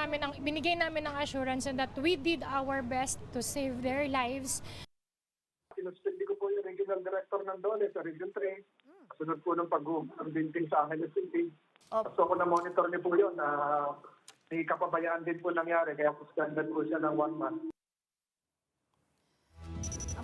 namin ang assurance and that we did our best to save their lives. Sinuspindi ko po yung regional director ng Dole sa Region 3. Sunod po ng pag-building sa Angeles City. So kung na-monitor niyo po yun, may kapabayaan din po nangyari, kaya po standard po siya ng 1 month.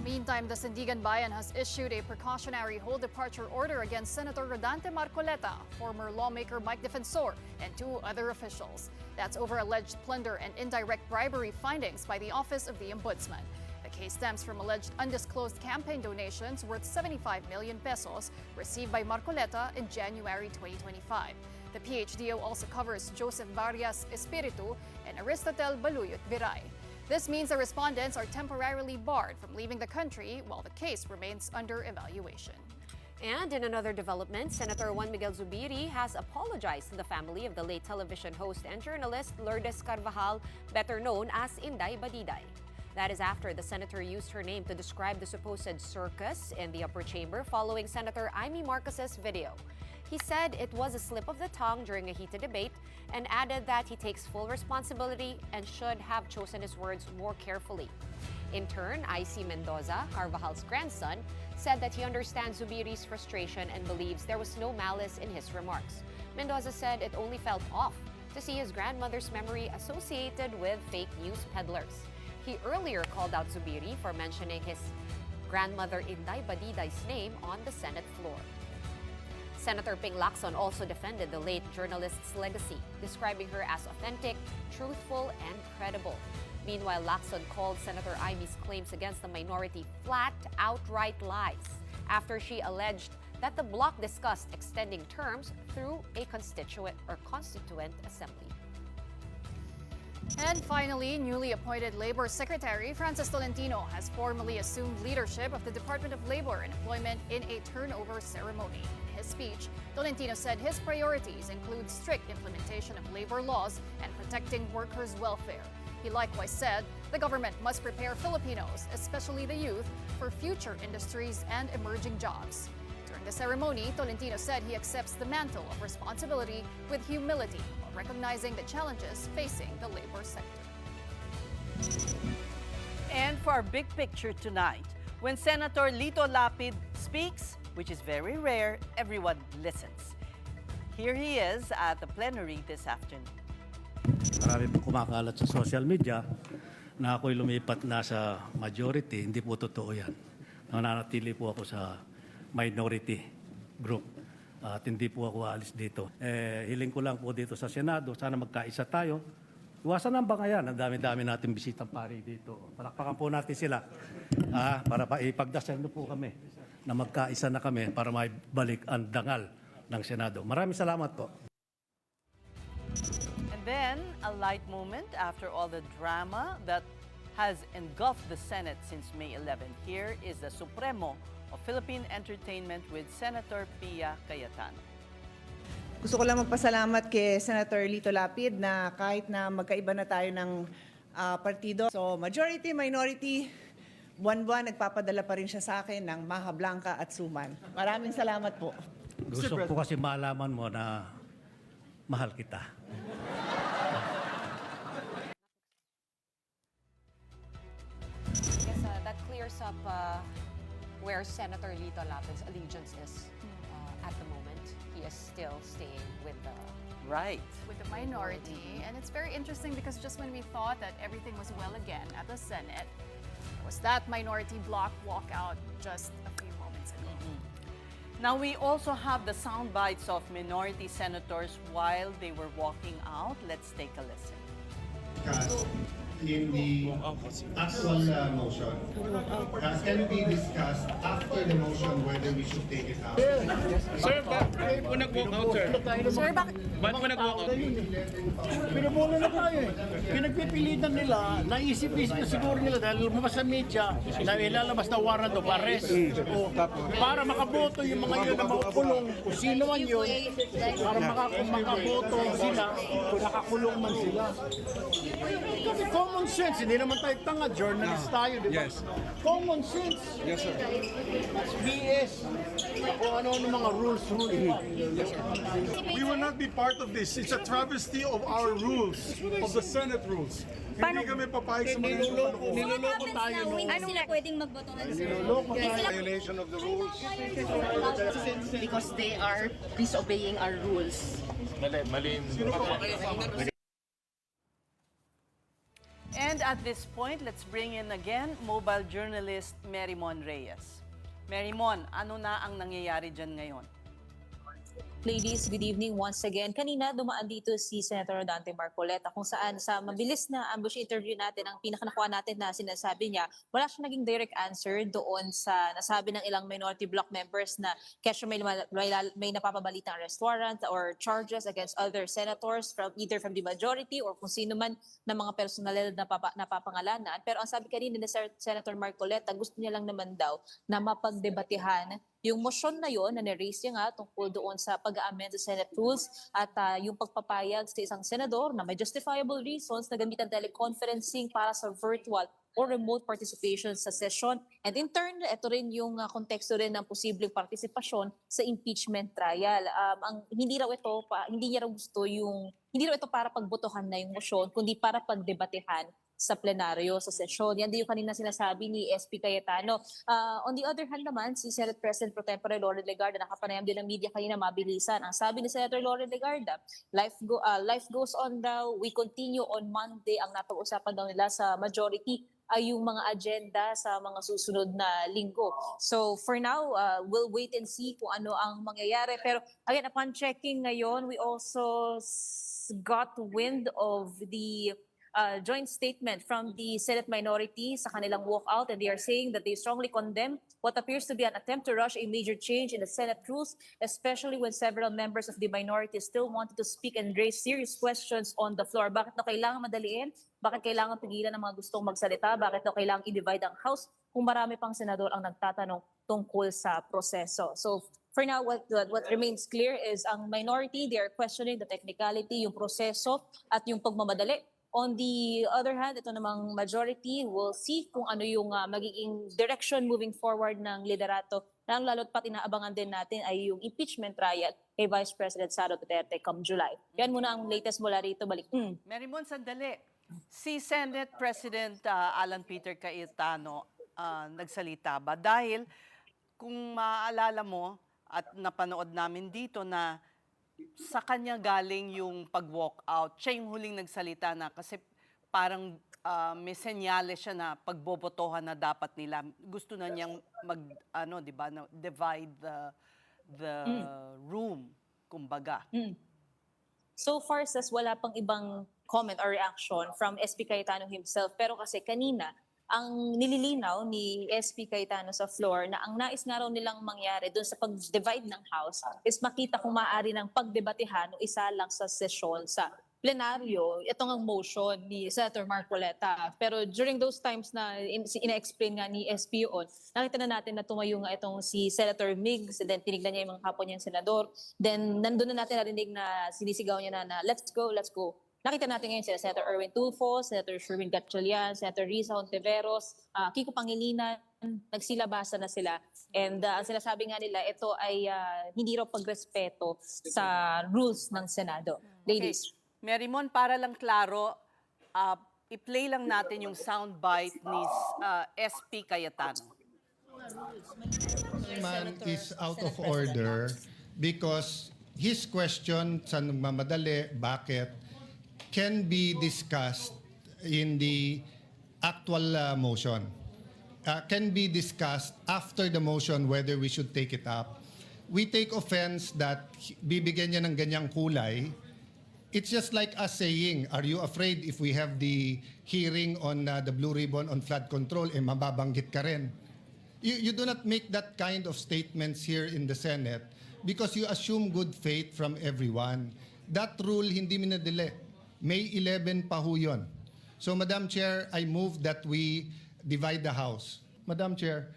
Meantime, the Sandigan Bayan has issued a precautionary whole departure order against Senator Rodante Marcoleta, former lawmaker Mike Defensor, and 2 other officials. That's over alleged plunder and indirect bribery findings by the Office of the Ombudsman. The case stems from alleged undisclosed campaign donations worth 75 million pesos received by Marcoleta in January 2025. The PHDO also covers Joseph Varias Espiritu and Aristotel Baluyot Viray. This means the respondents are temporarily barred from leaving the country while the case remains under evaluation. And in another development, Senator Juan Miguel Zubiri has apologized to the family of the late television host and journalist Lourdes Carvajal, better known as Inday Badiday. That is after the senator used her name to describe the supposed circus in the upper chamber following Senator Amy Marcos's video. He said it was a slip of the tongue during a heated debate and added that he takes full responsibility and should have chosen his words more carefully. In turn, IC Mendoza, Carvajal's grandson, said that he understands Zubiri's frustration and believes there was no malice in his remarks. Mendoza said it only felt off to see his grandmother's memory associated with fake news peddlers. He earlier called out Zubiri for mentioning his grandmother Inday Badiday's name on the Senate floor. Senator Ping Lacson also defended the late journalist's legacy, describing her as authentic, truthful, and credible. Meanwhile, Lacson called Senator Imy's claims against the minority flat, outright lies after she alleged that the bloc discussed extending terms through a constituent assembly. And finally, newly appointed Labor Secretary Francis Tolentino has formally assumed leadership of the Department of Labor and Employment in a turnover ceremony. In his speech, Tolentino said his priorities include strict implementation of labor laws and protecting workers' welfare. He likewise said the government must prepare Filipinos, especially the youth, for future industries and emerging jobs. During the ceremony, Tolentino said he accepts the mantle of responsibility with humility while recognizing the challenges facing the labor sector. And for our big picture tonight, when Senator Lito Lapid speaks, which is very rare, everyone listens. Here he is at the plenary this afternoon. Marami po kumakalat sa social media na ako'y lumipat na sa majority. Hindi po totoo yan. Nananatili po ako sa minority group at hindi po ako aalis dito. Hiling ko lang po dito sa Senado, sana magkaisa tayo. Iwasan ang bangayan. Ang dami-dami natin bisitang pari dito. Palakpakan po natin sila para ipagdasal po kami na magkaisa na kami para maibalik ang dangal ng Senado. Maraming salamat po. And then, a light moment after all the drama that has engulfed the Senate since May 11. Here is the Supremo of Philippine Entertainment with Senator Pia Cayetano. Gusto ko lang magpasalamat kay Senator Lito Lapid na kahit na magkaiba na tayo ng partido. So majority, minority, buwan-buwan nagpapadala pa rin siya sa akin ng Maha Blanca at Suman. Maraming salamat po. Gusto ko kasi malaman mo na mahal kita. I guess that clears up where Senator Lito Lapid's allegiance is at the moment. He is still staying with the with the minority. And it's very interesting because just when we thought that everything was well again at the Senate, there was that minority bloc walkout just a few moments ago. Now, we also have the sound bites of minority senators while they were walking out. Let's take a listen. In the actual motion, can be discussed after the motion whether we should take it out. Sir, bakit po nag-walk out, sir? Sir, bakit po nag-walk out? Pinabula na tayo eh. Pinagpipilitan nila, naisip-isip na siguro nila dahil lumabas sa media na ilalabas na warrant of arrest. Para makaboto yung mga yun na makukulong, kung sino man yun, para makaboto sila, kung nakakulong man sila. Common sense, hindi naman tayo tanga, journalist tayo, di ba? Yes. Common sense. Yes, sir. BS. O ano mga rules. Yes, sir. We will not be part of this. It's a travesty of our rules, of the Senate rules. Hindi kami papayag sa mga niloloko tayo. Hindi sila pwedeng magboto ng violation of the rules. Because they are disobeying our rules. Mali. And at this point, let's bring in again mobile journalist Marymon Reyes. Marymon, ano na ang nangyayari dyan ngayon? Ladies, good evening once again. Kanina dumaan dito si Senator Dante Marcoleta kung saan sa mabilis na ambush interview natin, ang pinakanakuha natin na sinasabi niya, wala siyang naging direct answer doon sa nasabi ng ilang minority bloc members na kesyo may napapabalitang arrest warrant or charges against other senators from either from the majority or kung sino man ng mga personalidad na napapangalanan. Pero ang sabi kanina ni Senator Marcoleta, gusto niya lang naman daw na mapagdebatehan Yung motion na yon na niraise niya nga tungkol doon sa pag-amend sa Senate rules at yung pagpapayag sa isang senador na may justifiable reasons na gamitan teleconferencing para sa virtual or remote participation sa session. And in turn, ito rin yung konteksto rin ng posibleng partisipasyon sa impeachment trial. Hindi niya raw gusto hindi raw ito para pagbotohan na yung motion, kundi para pagdebatehan sa plenaryo, sa sesyon. Yan din yung kanina sinasabi ni SP Cayetano. On the other hand naman, si Senate President Pro Tempore Loren Legarda, nakapanayam din ng media kanina mabilisan. Ang sabi ni Senator Loren Legarda, life goes on daw, we continue on Monday. Ang napag-usapan daw nila sa majority ay yung mga agenda sa mga susunod na linggo. So for now, we'll wait and see kung ano ang mangyayari. Pero again, upon checking ngayon, we also got wind of the joint statement from the Senate minority sa kanilang walkout, and they are saying that they strongly condemn what appears to be an attempt to rush a major change in the Senate rules, especially when several members of the minority still wanted to speak and raise serious questions on the floor. Bakit na kailangan madaliin? Bakit kailangan pigilan ng mga gustong magsalita? Bakit na kailangan i-divide ang House kung marami pang senador ang nagtatanong tungkol sa proseso? So for now, what remains clear is ang minority, they are questioning the technicality, yung proseso at yung pagmamadali. On the other hand, ito namang majority will see kung ano yung magiging direction moving forward ng liderato. Lalo't pat inaabangan din natin ay yung impeachment trial kay Vice President Sara Duterte come July. Yan muna ang latest mula rito. Balik. Marymon, sandali. Si Senate President Alan Peter Cayetano nagsalita ba? Dahil kung maaalala mo at napanood namin dito na sa kanya galing yung pag-walk out. Siya yung huling nagsalita na kasi parang may senyales siya na pagbobotohan na dapat nila. Gusto na niyang divide the room, kumbaga. So far, wala pang ibang comment or reaction from SP Cayetano himself. Pero kasi kanina, ang nililinaw ni SP Cayetano sa floor na ang nais nga raw nilang mangyari doon sa pag-divide ng House is makita kung maaari ng pagdebatehan o isa lang sa sesyon sa plenaryo, itong ang motion ni Senator Marcoleta. Pero during those times na ina-explain nga ni SP yun, nakita na natin na tumayo nga itong si Senator Migs, then tinignan niya yung mga kapwa niyang senador, then nandun na natin narinig na sinisigaw niya na let's go, let's go. Nakita natin ngayon sila Senator Erwin Tulfo, Senator Sherwin Gatchalian, Senator Risa Hontiveros, Kiko Pangilinan, nagsilabasa na sila. And ang sinasabi nga nila, ito ay hindi raw pagrespeto sa rules ng Senado. Ladies. Okay. Marymon, para lang klaro, i-play lang natin yung soundbite ni SP Cayetano. Man is out of order because his question sa nagmamadali, bakit, can be discussed in the actual motion. Can be discussed after the motion whether we should take it up. We take offense that bibigyan niya ng ganyang kulay. It's just like us saying, are you afraid if we have the hearing on the Blue Ribbon on flood control, mababanggit ka rin? You do not make that kind of statements here in the Senate because you assume good faith from everyone. That rule hindi minadali. May 11 pa ho yun. So, Madam Chair, I move that we divide the House. Madam Chair,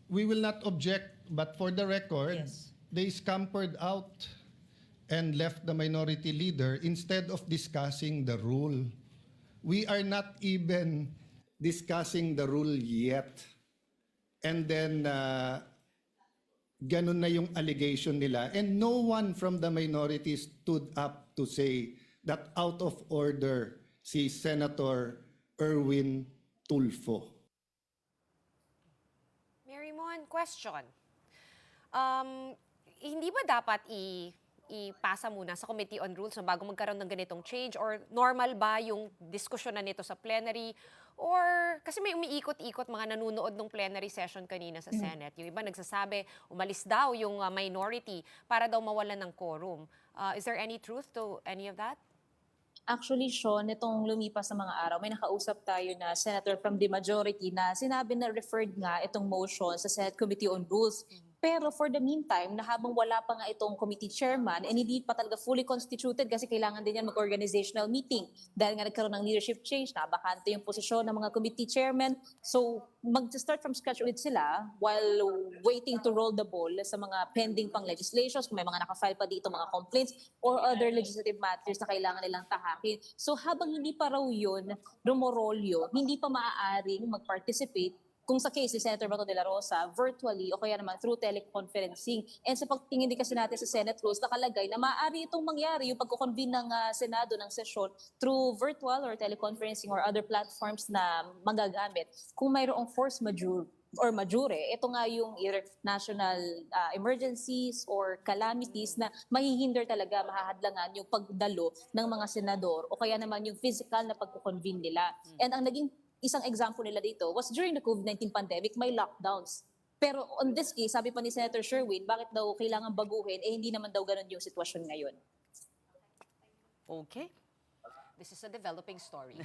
we will not object, but for the record, they scampered out and left the minority leader instead of discussing the rule. We are not even discussing the rule yet. And then, ganun na yung allegation nila. And no one from the minority stood up to say that out of order si Senator Erwin Tulfo. Marymon, question. Hindi ba dapat ipasa muna sa Committee on Rules bago magkaroon ng ganitong change? Or normal ba yung diskusyon na nito sa plenary? Or kasi may umiikot-ikot mga nanonood ng plenary session kanina sa Senate. Yung iba nagsasabi, umalis daw yung minority para daw mawalan ng quorum. Is there any truth to any of that? Actually, Shawn, itong lumipas na mga araw, may nakausap tayo na senator from the majority na sinabi na referred nga itong motion sa Senate Committee on Rules. Pero for the meantime, na habang wala pa nga itong committee chairman, and hindi pa talaga fully constituted kasi kailangan din yan mag-organizational meeting. Dahil nga nagkaroon ng leadership change, nabakante yung posisyon ng mga committee chairman. So mag-start from scratch ulit sila while waiting to roll the ball sa mga pending pang legislations, kung may mga nakafile pa dito mga complaints or other legislative matters na kailangan nilang tahakin. So habang hindi pa raw yun, rumorolyo, hindi pa maaaring mag-participate kung sa case si Senator Bato de la Rosa, virtually o kaya naman through teleconferencing. And sa pagtingin din kasi natin sa Senate rules, nakalagay na maaari itong mangyari yung pagkukonvene ng Senado ng sesyon through virtual or teleconferencing or other platforms na magagamit. Kung mayroong force majeure, ito nga yung either national emergencies or calamities na mahihindar talaga, mahahadlangan yung pagdalo ng mga senador o kaya naman yung physical na pagkukonvene nila. And ang naging isang example nila dito was during the COVID-19 pandemic, may lockdowns. Pero on this case, sabi pa ni Senator Sherwin, bakit daw kailangan baguhin? Hindi naman daw ganun yung sitwasyon ngayon. Okay. This is a developing story.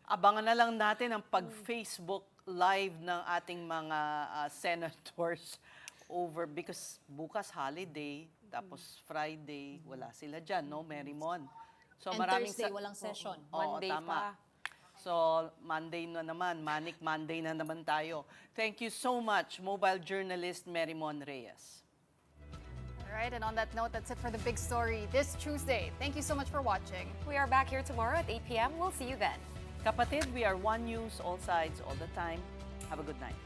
Abangan na lang natin ang pag-Facebook live ng ating mga senators because bukas holiday, tapos Friday, wala sila dyan, no, Mary Mon? So, And Thursday, walang session. Monday tama. pa. So, Monday na naman, Manic Monday na naman tayo. Thank you so much, mobile journalist Mary Mon Reyes. All right, and on that note, that's it for the big story this Tuesday. Thank you so much for watching. We are back here tomorrow at 8 p.m. We'll see you then. Kapatid, we are One News, all sides, all the time. Have a good night.